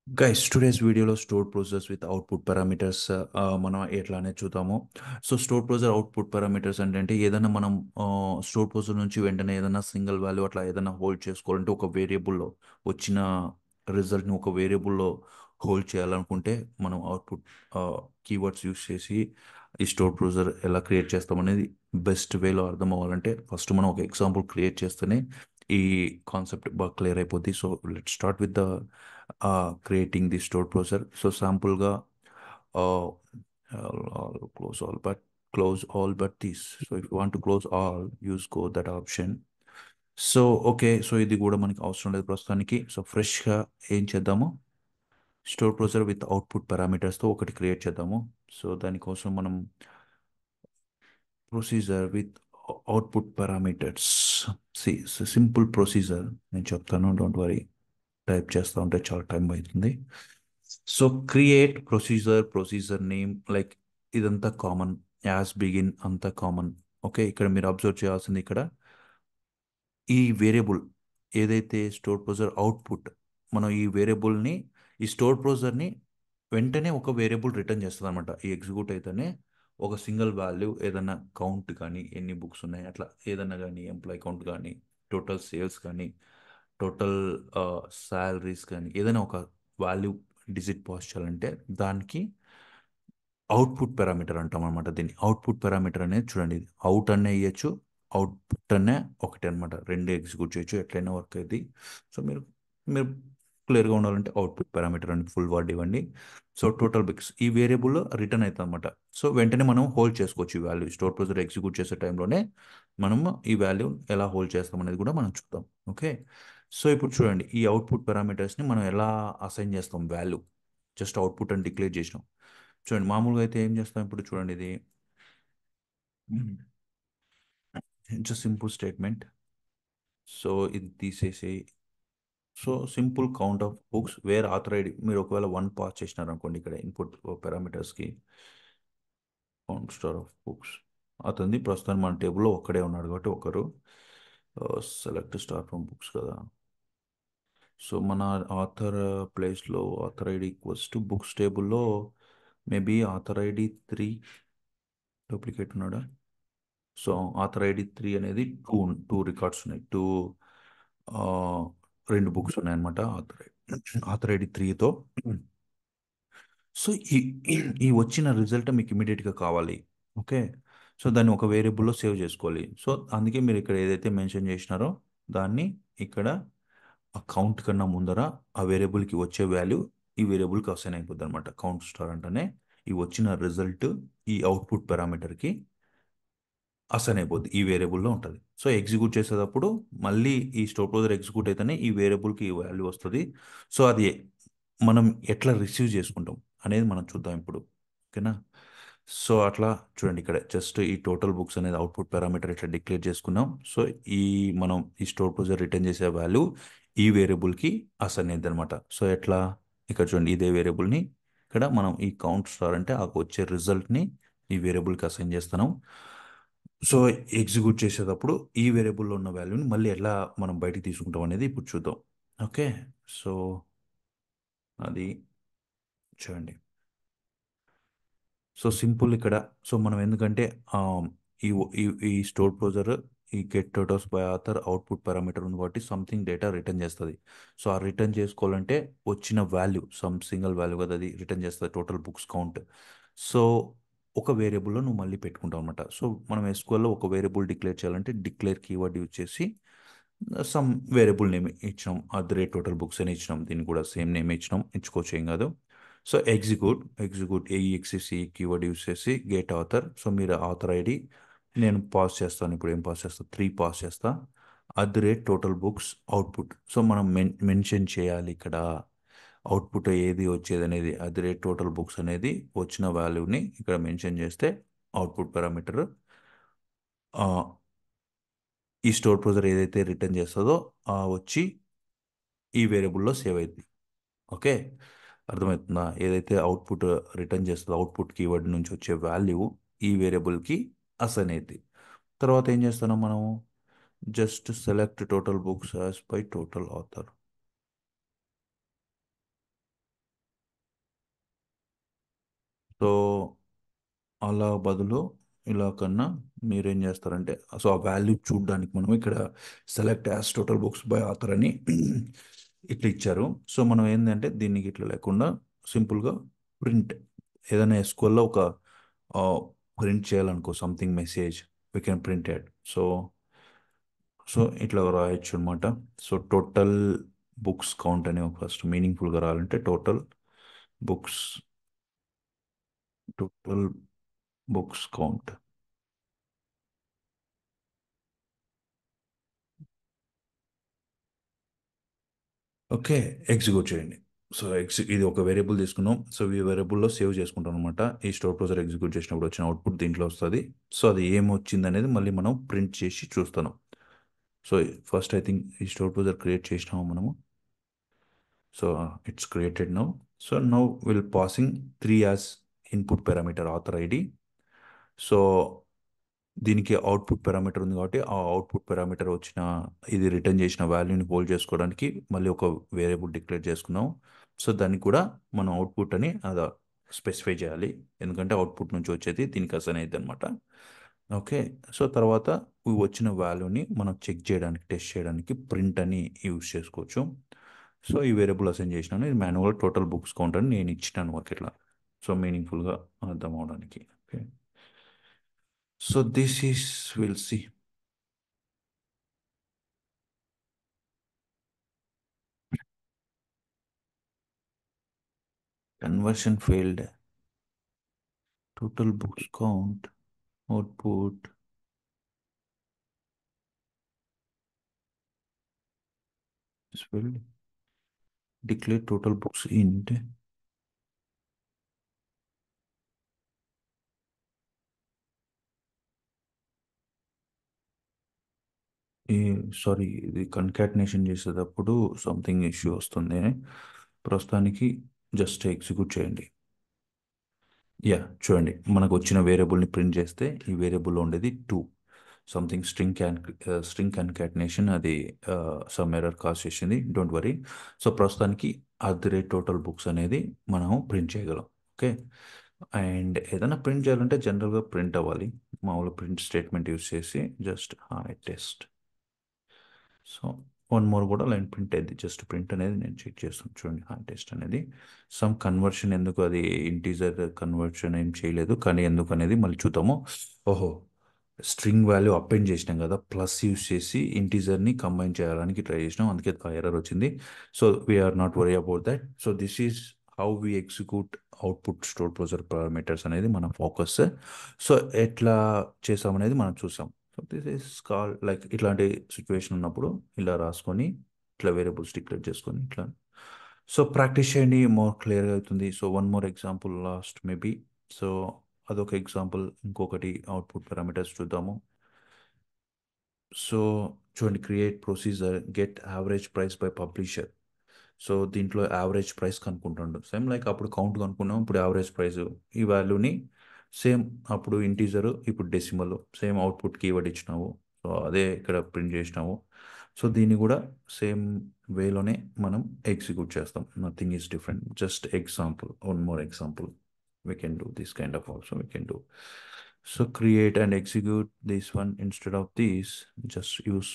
Guys today's వీడియోలో store process with output parameters మనం ఎట్లానే చూద్దాము. So store process output parameters అంటే ఏదైనా మనం స్టోర్ ప్రొసెస్ నుంచి వెంటనే ఏదైనా సింగిల్ వాల్యూ అట్లా ఏదైనా హోల్డ్ చేసుకోవాలంటే ఒక వేరియబుల్లో వచ్చిన రిజల్ట్ని ఒక వేరియబుల్లో హోల్డ్ చేయాలనుకుంటే మనం అవుట్పుట్ కీవర్డ్స్ యూస్ చేసి ఈ స్టోర్ ప్రొసెస్ ఎలా క్రియేట్ చేస్తాం అనేది బెస్ట్ వేలో అర్థం అవ్వాలంటే ఫస్ట్ మనం ఒక ఎగ్జాంపుల్ క్రియేట్ చేస్తేనే ఈ కాన్సెప్ట్ బాగా క్లియర్ అయిపోద్ది. So let start with the creating the stored procedure. So sample ga I'll close all but this. So if you want to close all, use go that option. So okay, so ఇది కూడా మనకి అవసరం లేదు ప్రస్తుతానికి. So ఫ్రెష్గా ఏం చేద్దాము, store processor with output పారామీటర్స్తో ఒకటి క్రియేట్ చేద్దాము. సో దానికోసం మనం procedure with output parameters, simple procedure నేను చెప్తాను, డోంట్ వరీ. టైప్ చేస్తూ ఉంటే చాలా టైం అవుతుంది. So create procedure name like ఇదంతా కామన్, యాజ్ బిగిన్ అంతా కామన్. ఓకే, ఇక్కడ మీరు అబ్జర్వ్ చేయాల్సింది ఇక్కడ ఈ వేరియబుల్ ఏదైతే స్టోర్ ప్రొసీజర్ అవుట్పుట్, మనం ఈ వేరియబుల్ని ఈ స్టోర్ ప్రొసీజర్ని వెంటనే ఒక వేరియబుల్ రిటర్న్ చేస్తుంది అనమాట. ఈ ఎగ్జిక్యూట్ అయితేనే ఒక సింగిల్ వాల్యూ ఏదైనా కౌంట్ కానీ ఎన్ని బుక్స్ ఉన్నాయి అట్లా ఏదైనా కానీ, ఎంప్లాయ్ కౌంట్ కానీ, టోటల్ సేల్స్ కానీ, టోటల్ శాలరీస్ కానీ ఏదైనా ఒక వాల్యూ డిజిట్ పాస్ చేయాలంటే దానికి అవుట్పుట్ పారామీటర్ అంటాం అనమాట. దీన్ని అవుట్పుట్ పారామీటర్ అనేది చూడండి, ఇది అవుట్ అనే ఇవ్వచ్చు, అవుట్పుట్ అనే ఒకటి అనమాట. రెండు ఎగ్జిక్యూట్ చేయొచ్చు, ఎట్లయినా వర్క్ అయింది. సో మీరు మీరు క్లియర్గా ఉండాలంటే అవుట్పుట్ పారామీటర్ అని ఫుల్ వర్డ్ ఇవ్వండి. సో టోటల్ బిక్స్ ఈ వేరియబుల్లో రిటర్న్ అవుతుంది అనమాట. సో వెంటనే మనం హోల్డ్ చేసుకోవచ్చు ఈ వాల్యూ. స్టోర్ ప్రొసీజర్ ఎగ్జిక్యూట్ చేసే టైంలోనే మనం ఈ వాల్యూ ఎలా హోల్డ్ చేస్తాం అనేది కూడా మనం చూద్దాం. ఓకే, సో ఇప్పుడు చూడండి ఈ అవుట్పుట్ పారామీటర్స్ని మనం ఎలా అసైన్ చేస్తాం వాల్యూ. జస్ట్ అవుట్పుట్ అని డిక్లేర్ చేసినాం. చూడండి మామూలుగా అయితే ఏం చేస్తాం, ఇప్పుడు చూడండి ఇది జస్ట్ సింపుల్ స్టేట్మెంట్. సో ఇది తీసేసి, so simple count of books where author ID మీరు ఒకవేళ వన్ పాస్ చేసినారు అనుకోండి, ఇక్కడ ఇన్పుట్ పారామీటర్స్కి కౌంట్ స్టార్ ఆఫ్ బుక్స్ అతనిది ప్రస్తుతం మన టేబుల్లో ఒక్కడే ఉన్నాడు కాబట్టి ఒకరు. సెలెక్ట్ స్టార్ ఫ్రమ్ బుక్స్ కదా. సో మన ఆథర్ ప్లేస్లో author ID equals to books టేబుల్లో మేబీ ఆథర్ ఐడి 3 డూప్లికేట్ ఉన్నాడా. సో ఆథర్ ఐడి 3 అనేది టూ టూ రికార్డ్స్ ఉన్నాయి, రెండు బుక్స్ ఉన్నాయన్నమాట ఆథర్ ఐడి 3తో. సో ఈ ఈ వచ్చిన రిజల్ట్ మీకు ఇమీడియట్గా కావాలి. ఓకే, సో దాన్ని ఒక వేరియబుల్లో సేవ్ చేసుకోవాలి. సో అందుకే మీరు ఇక్కడ ఏదైతే మెన్షన్ చేసినారో దాన్ని ఇక్కడ అకౌంట్ కన్నా ముందర ఆ వేరియబుల్కి వచ్చే వాల్యూ ఈ వేరియబుల్కి అసైన్ అయిపోద్ది అనమాట. కౌంట్ స్టార్ అంటేనే ఈ వచ్చిన రిజల్ట్ ఈ అవుట్పుట్ పారామీటర్కి అసైన్ అయిపోద్ది, ఈ వేరియబుల్లో ఉంటుంది. సో ఎగ్జిక్యూట్ చేసేటప్పుడు మళ్ళీ ఈ స్టోర్ ప్రొసీజర్ ఎగ్జిక్యూట్ అయితేనే ఈ వేరియబుల్కి ఈ వాల్యూ వస్తుంది. సో అది మనం ఎట్లా రిసీవ్ చేసుకుంటాం అనేది మనం చూద్దాం ఇప్పుడు. ఓకేనా, సో అట్లా చూడండి ఇక్కడ జస్ట్ ఈ టోటల్ బుక్స్ అనేది అవుట్పుట్ పారామీటర్ ఇట్లా డిక్లేర్ చేసుకున్నాం. సో ఈ మనం ఈ స్టోర్ ప్రొసీజర్ రిటర్న్ చేసే వాల్యూ ఈ వేరియబుల్కి అసైన్ అయింది అనమాట. సో ఎట్లా, ఇక్కడ చూడండి ఇదే వేరియబుల్ని ఇక్కడ మనం ఈ కౌంట్ స్టార్ అంటే ఆ వచ్చే రిజల్ట్ని ఈ వేరియబుల్కి అసైన్ చేస్తున్నాం. సో ఎగ్జిక్యూట్ చేసేటప్పుడు ఈ వేరియబుల్లో ఉన్న వాల్యూని మళ్ళీ ఎలా మనం బయటికి తీసుకుంటాం అనేది ఇప్పుడు చూద్దాం. ఓకే, సో అది చూడండి. సో సింపుల్ ఇక్కడ. సో మనం ఎందుకంటే ఆ, ఈ ఈ ఈ స్టోర్ ప్రొసీజర్ ఈ get totals by author output parameter ఉంది కాబట్టి సంథింగ్ డేటా రిటర్న్ చేస్తుంది. సో ఆ రిటర్న్ చేసుకోవాలంటే వచ్చిన వాల్యూ సమ్ సింగిల్ వాల్యూ కదా అది రిటర్న్ చేస్తుంది, టోటల్ బుక్స్ కౌంట్. సో ఒక వేరియబుల్లో నువ్వు మళ్ళీ పెట్టుకుంటావు అనమాట. సో మనం ఎస్క్యూఎల్లో ఒక వేరియబుల్ డిక్లేర్ చేయాలంటే డిక్లేర్ కీవర్డ్ యూజ్ చేసి సమ్ వేరియబుల్ నేమ్ ఇచ్చినాం, at the rate total books అని ఇచ్చినాం, దీన్ని కూడా సేమ్ నేమ్ ఇచ్చినాం, ఇచ్చుకోవచ్చు ఏం కాదు. సో ఎగ్జిక్యూట్ ఏఈఎక్సిసి కీవర్డ్ యూస్ చేసి గెట్ ఆథర్. సో మీరు ఆథర్ ఐడి నేను పాస్ చేస్తాను, ఇప్పుడు ఏం పాస్ చేస్తా, 3 పాస్ చేస్తా, at the rate total books output. So మనం మెన్షన్ చేయాలి ఇక్కడ అవుట్పుట్ ఏది వచ్చేది అనేది, at the rate total books అనేది వచ్చిన వాల్యూని ఇక్కడ మెన్షన్ చేస్తే అవుట్పుట్ పారామీటర్ ఈ స్టోర్ ప్రొసీజర్ ఏదైతే రిటర్న్ చేస్తుందో వచ్చి ఈ వేరియబుల్లో సేవ్ అవుతుంది. ఓకే, అర్థమవుతుందా, ఏదైతే అవుట్పుట్ రిటర్న్ చేస్తుందో అవుట్పుట్ కీవర్డ్ నుంచి వచ్చే వాల్యూ ఈ వేరియబుల్కి అసైన్ అవుతుంది. తర్వాత ఏం చేస్తున్నాం మనము, just select total books as by total author. So అలా బదులు ఇలా కన్నా మీరేం చేస్తారంటే, సో ఆ వాల్యూ చూడడానికి మనం ఇక్కడ select as total books by author అని ఇట్లా ఇచ్చారు. సో మనం ఏంటంటే దీనికి ఇట్లా లేకుండా సింపుల్గా ప్రింట్ ఏదైనా ఎస్క్యూఎల్లో ఒక ప్రింట్ చేయాలనుకో something message we can print it. So so ఇట్లా రాయొచ్చు అనమాట. సో టోటల్ బుక్స్ కౌంట్ అని ఫస్ట్ మీనింగ్ఫుల్గా రాయాలంటే books total books count. Okay, execute చేయండి. సో ఇది ఒక వేరియబుల్ తీసుకున్నాం. సో ఈ వేరియబుల్లో సేవ్ చేసుకుంటాం అనమాట. ఈ స్టోర్ ప్రొసీజర్ ఎగ్జిక్యూట్ చేసినప్పుడు వచ్చిన అవుట్పుట్ దీంట్లో వస్తుంది. సో అది ఏం వచ్చింది అనేది మళ్ళీ మనం ప్రింట్ చేసి చూస్తున్నాం. సో ఫస్ట్ ఐ థింక్ ఈ స్టోర్ ప్రొసీజర్ క్రియేట్ చేసినాము మనము. So it's created now. So now will passing 3 as input parameter author ID. So దీనికి అవుట్పుట్ పారామీటర్ ఉంది కాబట్టి ఆ అవుట్పుట్ పారామీటర్ వచ్చిన ఇది రిటర్న్ చేసిన వాల్యూని హోల్డ్ చేసుకోవడానికి మళ్ళీ ఒక వేరియబుల్ డిక్లేర్ చేసుకున్నాం. సో దానికి కూడా మనం అవుట్పుట్ అని అది స్పెసిఫై చేయాలి, ఎందుకంటే అవుట్పుట్ నుంచి వచ్చేది దీనికి అసైన్ అయ్యింది అనమాట. ఓకే. సో తర్వాత ఈ వచ్చిన వాల్యూని మనం చెక్ చేయడానికి టెస్ట్ చేయడానికి ప్రింట్ అని యూజ్ చేసుకోవచ్చు. సో ఈ వేరియబుల్ అసైన్ చేసినాను, ఇది మాన్యువల్ టోటల్ బుక్స్ కౌంట్ అని నేను ఇచ్చినాను వర్క్ ఇట్లా. సో మీనింగ్ఫుల్గా అర్థం అవడానికి. Okay. So this is will see conversion failed, total books count, output is failed, declare total books int. Sorry, ఇది కన్కాటినేషన్ చేసేటప్పుడు సంథింగ్ ఇష్యూ వస్తుంది. ప్రస్తుతానికి జస్ట్ ఎగ్జిక్యూట్ చేయండి. యా, చూడండి మనకు వచ్చిన వేరియబుల్ని ప్రింట్ చేస్తే ఈ వేరియబుల్లో ఉండేది 2 సంథింగ్ స్ట్రింగ్ కన్కాటినేషన్, అది సమ్ ఎర్రర్ కాజ్ చేసింది. Don't worry. సో ప్రస్తుతానికి టోటల్ బుక్స్ అనేది మనం ప్రింట్ చేయగలం. ఓకే. అండ్ ఏదైనా ప్రింట్ చేయాలంటే జనరల్గా ప్రింట్ అవ్వాలి. మామూలు ప్రింట్ స్టేట్మెంట్ యూస్ చేసి just hi test. So one more కూడా లైన్ ప్రింట్ అయింది. జస్ట్ ప్రింట్ అనేది నేను చెక్ చేస్తాను. చూడండి హాయ్ టెస్ట్ అనేది సమ్ కన్వర్షన్, ఎందుకు అది ఇంటీజర్ కన్వర్షన్ ఏం చేయలేదు, కానీ ఎందుకు అనేది మళ్ళీ చూద్దాము. ఓహో, స్ట్రింగ్ వాల్యూ అపెండ్ చేసినాం కదా, ప్లస్ యూస్ చేసి ఇంటీజర్ని కంబైన్ చేయడానికి ట్రై చేసినాం, అందుకే ఎర్రర్ వచ్చింది. So we're not worry about that. So this is how we execute output store procedure parameters అనేది మన ఫోకస్. సో ఎట్లా చేసామనేది మనం చూసాం. So this is call like ఇట్లాంటి సిచ్యువేషన్ ఉన్నప్పుడు ఇలా రాసుకొని ఇట్లా వేరియబుల్స్ డిక్లేర్ చేసుకొని ఇట్లా. సో ప్రాక్టీస్ చేయండి, మోర్ క్లియర్గా అవుతుంది. So one more example last maybe. So అదొక ఎగ్జాంపుల్. ఇంకొకటి అవుట్పుట్ పారామీటర్స్ చూద్దాము. సో చూడండి, create procedure get average price by publisher. So దీంట్లో యావరేజ్ ప్రైస్ కనుక్కుంటుండు. సేమ్ లైక్ అప్పుడు కౌంట్ కనుక్కున్నాం, ఇప్పుడు యావరేజ్ ప్రైస్. ఈ వాల్యూని సేమ్ అప్పుడు ఇంటీజరు, ఇప్పుడు డెసిమల్, సేమ్ అవుట్పుట్ కీవర్డ్ ఇచ్చినావు. సో అదే ఇక్కడ ప్రింట్ చేసినావు. సో దీన్ని కూడా సేమ్ వేలోనే మనం ఎగ్జిక్యూట్ చేస్తాం. Nothing is different. Just example, one more example. We can do this kind of also we can do. So create and execute this one. Instead of this, just use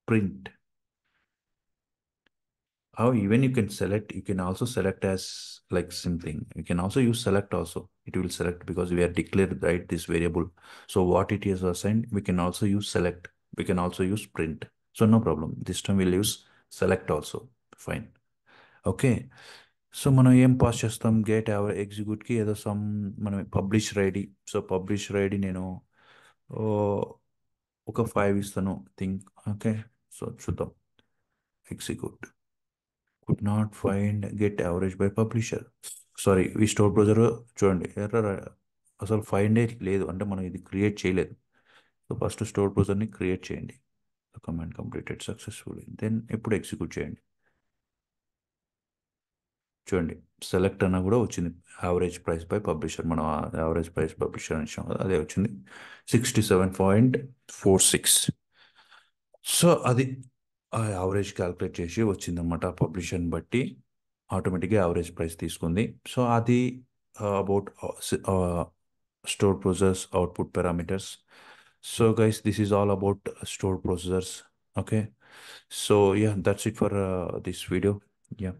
print. How even you can select, you can also select as like something. You can also use select also. It will select because we are declared right this variable. So what it is assigned, we can also use select. We can also use print. So no problem. This time we'll use select also. Fine. Okay. So మనం ఏం pass చేస్తాం, get our ఎగ్జిక్యూట్కి ఏదో some మనం publisher ID. So publisher ID నేను ఓ, ఒక 5 ఇస్తాను think. Okay. So చూద్దాం. Execute. Could not find get average by publisher. Sorry, ఈ స్టోర్ బ్రౌజర్ చూడండి ఎర్రర్, అసలు ఫైండే లేదు, అంటే మనం ఇది క్రియేట్ చేయలేదు. సో ఫస్ట్ స్టోర్ బ్రౌజర్ని క్రియేట్ చేయండి. Command completed successfully. దెన్ ఇప్పుడు ఎగ్జిక్యూట్ చేయండి. చూడండి సెలెక్ట్ అన్న కూడా వచ్చింది. యావరేజ్ ప్రైస్ బై పబ్లిషర్, మనం యావరేజ్ ప్రైస్ పబ్లిషర్ అని ఇచ్చాం కదా, అదే వచ్చింది 67.46. సో అది ఆ యావరేజ్ క్యాల్కులేట్ చేసి వచ్చిందన్నమాట పబ్లిషర్ని బట్టి. ఆటోమేటిక్గా యావరేజ్ ప్రైస్ తీసుకుంది. సో అది about stored procedures, output parameters. So guys, this is all about stored procedures. Okay, so yeah, that's it for this video. Yeah.